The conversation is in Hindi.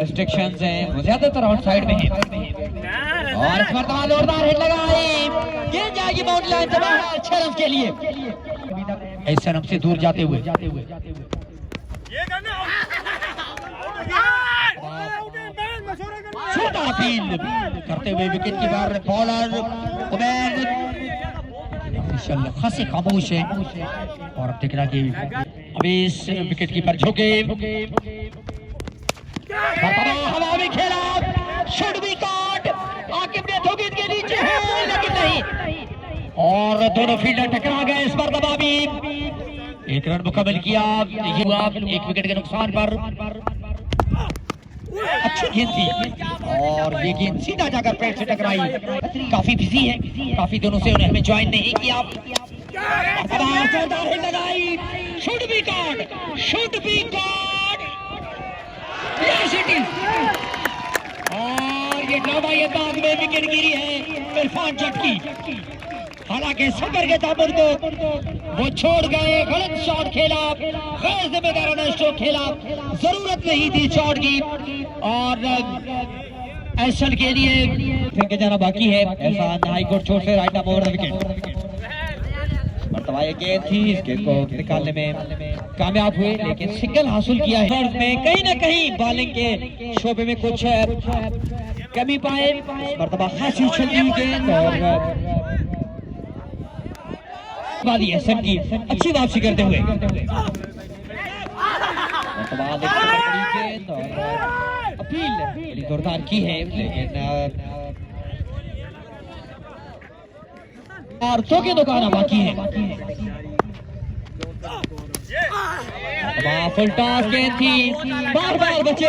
रिस्ट्रिक्शंस हैं, वो ज्यादातर आउट साइड में हैं। और इस मरतबा जोरदार हिट लगा है, गेंद जाएगी बाउंड्री लाइन से बाहर 6 रन के लिए। इस रन से दूर जाते हुए छोटा अपील करते हुए विकेट कीपर बॉलर उमैर खासे खामोश है। और अब देखना कि अभी इस विकेट कीपर झुके, हवा में खेला, शुड बी कॉट, आकिब ने दो गेंद के नीचे है लेकिन नहीं, और दोनों फील्डर टकरा गए। इस बार दबा भी 1 रन मुकम्मल किया, ये हुआ 1 विकेट के नुकसान पर। अच्छी गेंद थी और ये गेंद सीधा जाकर पैर से टकराई। काफी बिजी है, काफी दिनों से उन्हें हमें ज्वाइन नहीं किया। लगाई, should be caught, should be caught, और ये ड्रामा ये बाद में विकेट गिरी है इरफान चटकी। हालांकि सफर के दामन को वो छोड़ गए, गलत शॉट खेला, गैर जिम्मेदाराना स्ट्रोक खेला, जरूरत नहीं थी शॉट की। और एहसान के लिए फिर के जाना बाकी है। एहसान हाई कोर्ट छोड़ से right up over the wicket. मरतबा ये गेंद थी, इस गेंद को निकालने में कामयाब हुए लेकिन सिंगल हासिल किया है। में कहीं ना कहीं बॉलिंग के शोबे में कुछ कमी पाए। मरतबा खासी उछलती हुई गेंद और एहसान की अच्छी वापसी करते हुए अपील जोरदार की है लेकिन और तो के दुकान बाकी है। फुल टॉस गेंद थी, बार बार बचे